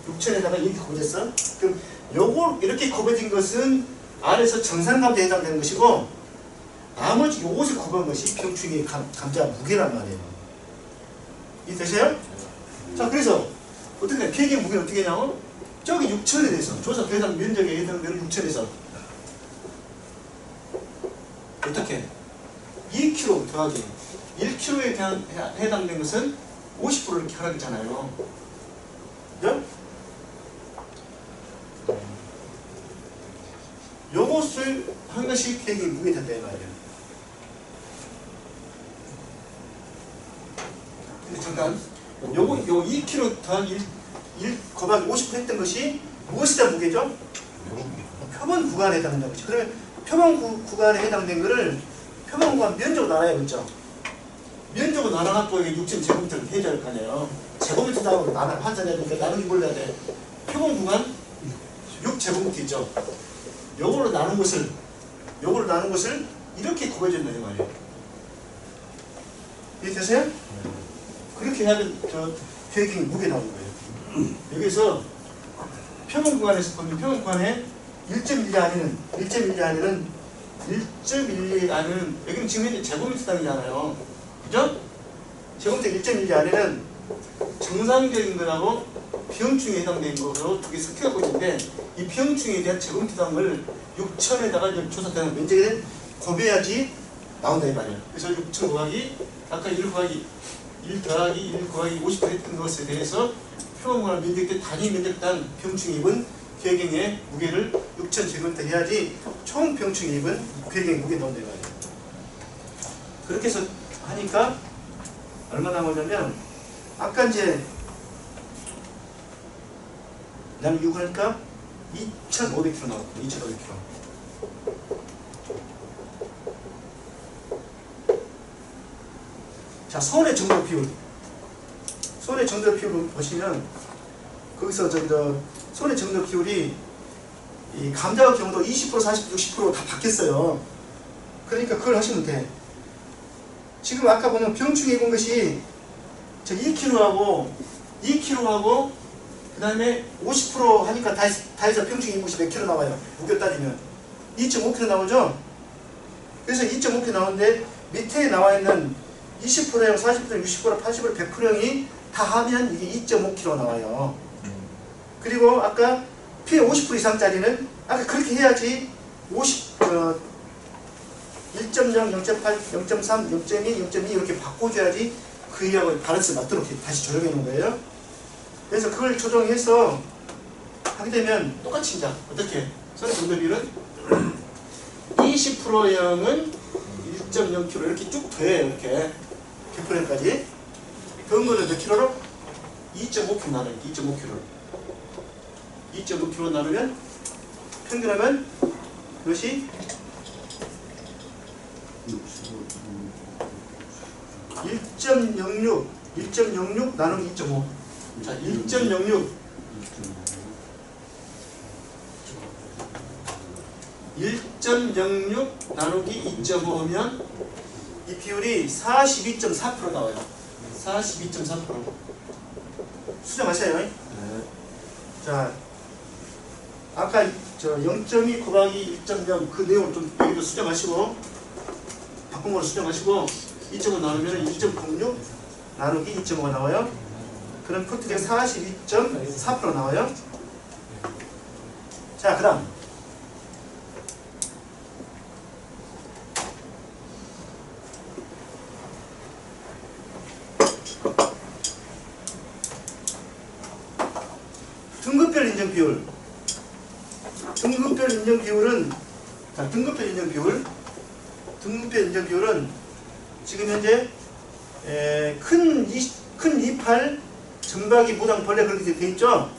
6천에다가 이렇게 곱해졌어. 그럼 요걸 이렇게 곱해진 것은 안에서 정상감자에 해당되는 것이고 나머지 요것을 곱한 것이 병충해 감자 무게란 말이에요. 이해되세요? 자, 그래서 어떻게 해? 계획의 무게는 어떻게 하냐고? 저기 6천에 대해서 조사 대상 면적에 해당되는 6천에서 어떻게? 2kg 더하기 1kg에 해당된 것은 50% 이렇게 하라 그랬잖아요. 그죠? 요것을 한 것이 계획의 무게 된다 이 말이에요. 근데 잠깐 요 2kg 더하기 1 곱하기 50% 했던 것이 무엇에 대한 무게죠? 표본 구간에 해당된다는 거지. 그러면 표본 구간에 해당된 거를 표본 구간 면적으로 나눠야겠죠. 면적으로 나눠갖고 6,000제곱미터를 해줘야 할 거 아니에요. 제곱미터 나오고 환산해야 되니까 나누기 뭘 해야 돼? 표본 구간 6제곱미터 있죠. 요걸로 나눈 것을 이렇게 곱해준다 이 말이에요. 이해되세요? 그렇게 해야 저 계획이 무게 나오는 거예요. 여기서 표본 구간에서 보면 표본 구간에 1.1리 안에는 여기는 지금 현재 제곱미터 단위잖아요. 그죠? 제곱미터 1.1리 안에는 정상적인 거하고 병충해에 해당된 거로 두 개 섞여갖고 있는데 이 병충해에 대한 제곱미터 단위를 6천에다가 조사 대상 면적에 곱해야지 나온다 이 말이에요. 그래서 6천 곱하기 아까 1 더하기 1 곱하기 50% 했던 것에 대해서 표본구간 면적 때 단위 면적 단 병충해 입은 계경의 무게를 6천 제곱미터 해야지 총 병충해 입은 계경의 무게 나온다 이 말이에요. 그렇게 해서 하니까 얼마 나오냐면 아까 이제 나는 6을 하니까 2,500kg 나왔고 2,500kg. 자, 손의 정도 비율. 손의 정도 비율을 보시면 거기서 손의 정도 비율이 이 감자 경우도 20%, 40%, 60% 다 바뀌었어요. 그러니까 그걸 하시면 돼. 지금 아까 보면 병충해 입은 것이 저 2kg하고 그 다음에 50% 하니까 다 해서 병충해 입은 것이 몇 킬로 나와요? 무게 따지면 2.5kg 나오죠? 그래서 2.5kg 나오는데 밑에 나와 있는 20%형, 40%형, 60%, 80%, 100%형이 다 하면 이게 2.5kg 나와요. 그리고 아까 P 50% 이상짜리는 아까 그렇게 해야지 1.0, 0.8, 0.3, 0.2, 0.2 이렇게 바꿔줘야지 그 이하고 밸런스 맞도록 다시 조정해 놓은 거예요. 그래서 그걸 조정해서 하게 되면 똑같이 이제 어떻게? 선의 정도 비율은 20%형은 1.0kg 이렇게 쭉 돼요. 이렇게 100%까지. 더운 거는 몇 킬로로? 2.5kg 나누기 2.5kg. 2.5kg 나누면 평균하면 그것이 1.06 나누기 2.5. 자, 1.06 나누기 2.5면 이 비율이 42.4% 나와요. 42.4%. 수정하세요. 네. 자, 아까 저 0.2 곱하기 1.0 그 내용을 좀 여기도 수정하시고 바꾼 걸로 수정하시고 2.5 나누면 1.06 나누기 2.5가 나와요. 그럼 포트가 42.4% 나와요. 자, 그 다음 등급별 인정 비율. 등급별 인정 비율은 자, 등급별 인정 비율은 지금 현재 큰 이팔 점박이 무당 벌레 그렇게 돼 있죠.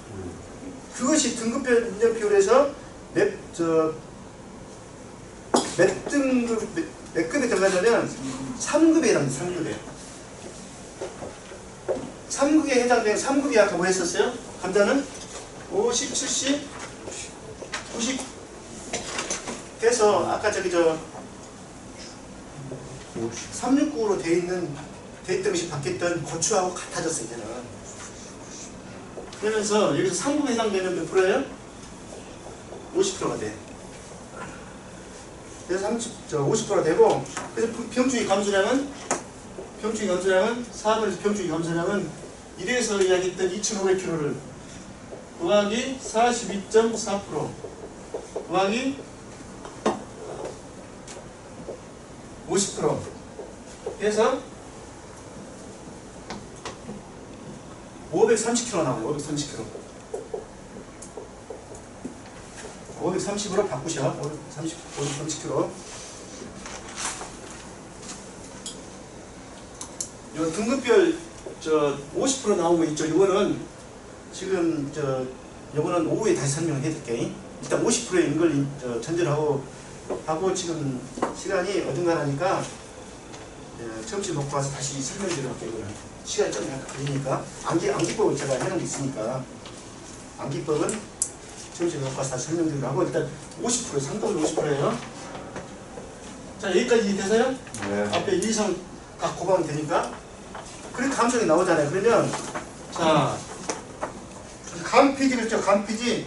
그것이 등급별 인정 비율에서 몇 급에 들어가냐면 3급에 해당합니다. 3급에 해당되는 3급이 아까 뭐 했었어요? 감자는 50, 70, 90 해서 아까 저기 369로 돼 있던 것이 바뀌었던 고추하고 같아졌어요. 이제는. 그러면서 여기서 3급에 해당되는 몇 프로예요? 50%가 돼. 그래서 50%가 되고, 그래서 병충해 감소량은 4분에서 병충해 감소량은 1에서 이야기했던 2,500kg를 더하기 42.4% 더하기 50% 해서 530kg 나와요. 530으로 바꾸셔. 530kg. 요 등급별 50% 나온 거 있죠. 이거는 지금 요거는 오후에 다시 설명을 해드릴게요. 일단 50%인 걸 전제를 하고 지금 시간이 어중간하니까 점심 먹고 와서 다시 설명드릴게요. 이거는 시간이 좀 약간 걸리니까 암기법을 제가 해놓은 게 있으니까 암기법은 점심 먹고 와서 다시 설명드리고 하고 일단 50% 상담은 50%예요. 자, 여기까지 되세요? 네. 앞에 2, 3 각 곱하면 되니까 그렇게 감성이 나오잖아요. 그러면 자, 감피지 그랬죠? 감피지.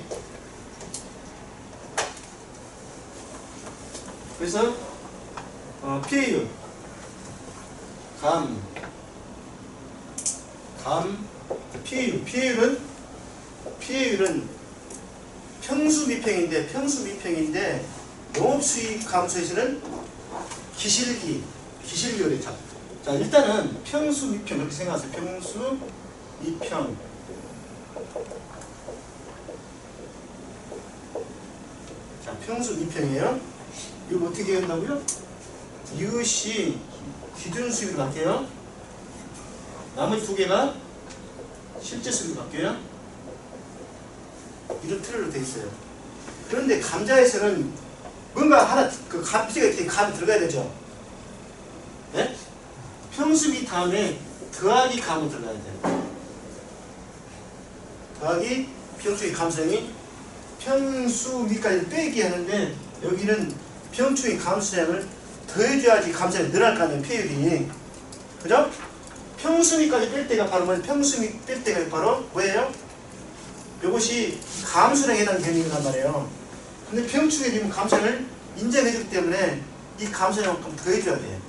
그래서 PA율 PA율은 평수미평인데 농업수익 감소에서는 기실비율이 자, 일단은 평수미평 그렇게 생각하세요. 평수미평. 자, 평수미평이에요. 이거 어떻게 한다고요? 이것이 기준수익으로 바뀌어요. 나머지 두 개가 실제수익으로 바뀌어요. 이런 틀로 되어 있어요. 그런데 감자에서는 뭔가 하나 그 감피가 이렇게 감이 들어가야 되죠. 네? 평수미 다음에 더하기 감은 들어가야 돼요. 더하기 평수의 감성이 평수미까지 빼기 하는데 여기는 평수의 감수량을 더해줘야지 감성이 늘어날 거 아니에요. PA율이. 그죠? 평수미까지 뺄 때가 바로 뭐예요? 평수미 뺄 때가 바로 뭐예요? 이것이 감수량에 해당하는 개념이란 말이에요. 근데 평수율이면 감수량을 인정해주기 때문에 이 감수량만큼 더해줘야 돼요.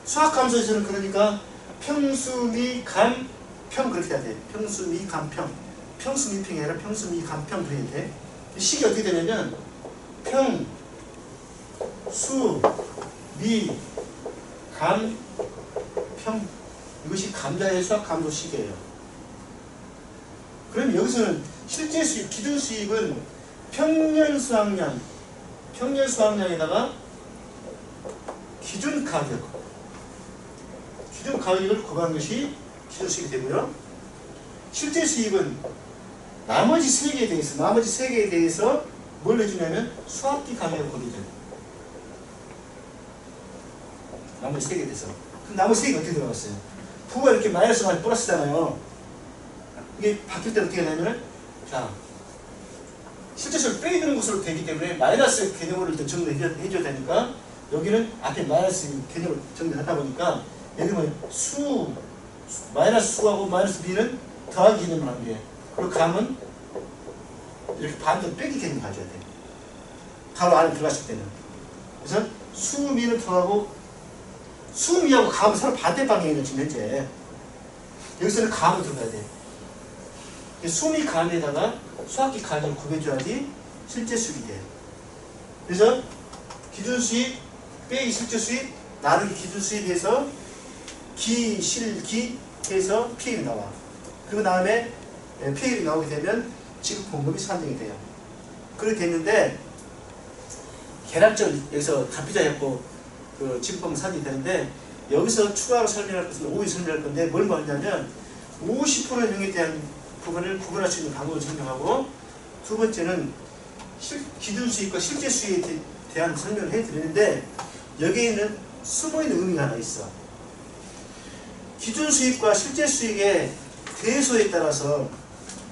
수학감소에서는 그러니까 평수미감평 그렇게 해야 돼요. 평수미감평. 평수미평이 아니라 평수미감평 그래야 돼. 이 식이 어떻게 되냐면 평, 수, 미, 감, 평. 이것이 감자의 수학감소식이에요. 그럼 여기서는 실제 수입, 기준 수입은 평년 수확량에다가 기준 가격을 곱한 것이 기준 수입이 되고요. 실제 수입은 나머지 세 개에 대해서 뭘 해주냐면 수확기 가격을 곱해줘요. 나머지 세 개에 대해서. 그럼 나머지 세 개가 어떻게 들어갔어요? 부가 이렇게 마이너스 아니 플러스잖아요. 이게 바뀔 때 어떻게 되냐면, 자, 실제 수를 빼주는 것으로 되기 때문에 마이너스 개념을 일단 정리해줘야 되니까, 여기는 앞에 마이너스 개념을 정리하다 보니까, 여기 뭐 마이너스 수하고 마이너스 b는 더하기 개념을 하는 게, 그리고 감은 이렇게 반대로 빼기 개념을 가져야 돼. 바로 안에 들어갔을 때는. 그래서 수미는 더하고, 수미하고 감은 서로 반대 방향이에요, 지금 현재. 여기서는 감을 들어가야 돼. 수미 감에다가 수학기 가격을 곱해줘야지 실제 수익이 돼. 그래서 기준 수익 빼기 실제 수익 나누기 기준 수익에서 기실기 해서 PL이 나와. 그 다음에 PL이 나오게 되면 지급 공급이 산정이 돼요. 그렇게 됐는데 계량적으로 여기서 값비자였고 그 지급금은 산정이 되는데, 여기서 추가로 설명할 것은 오이 설명할 건데 뭘 말하냐면 50% 형에 대한 부분을 구분할 수 있는 방법을 설명하고, 두 번째는 기준 수익과 실제 수익에 대한 설명을 해드리는데, 여기에는 숨어있는 의미가 하나 있어. 기준 수익과 실제 수익의 대소에 따라서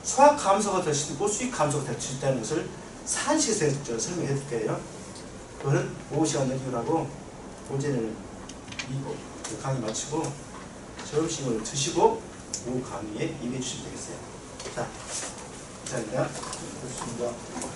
수학 감소가 될 수 있고 수익 감소가 될 수 있다는 것을 산식에서 설명해 드릴게요. 그거는 오후 시간 내기로 하고, 어제는 이거 강의 마치고 점심을 드시고 오후 강의에 임해 주시면 되겠어요. 자, 감사합니다. 고맙습니다.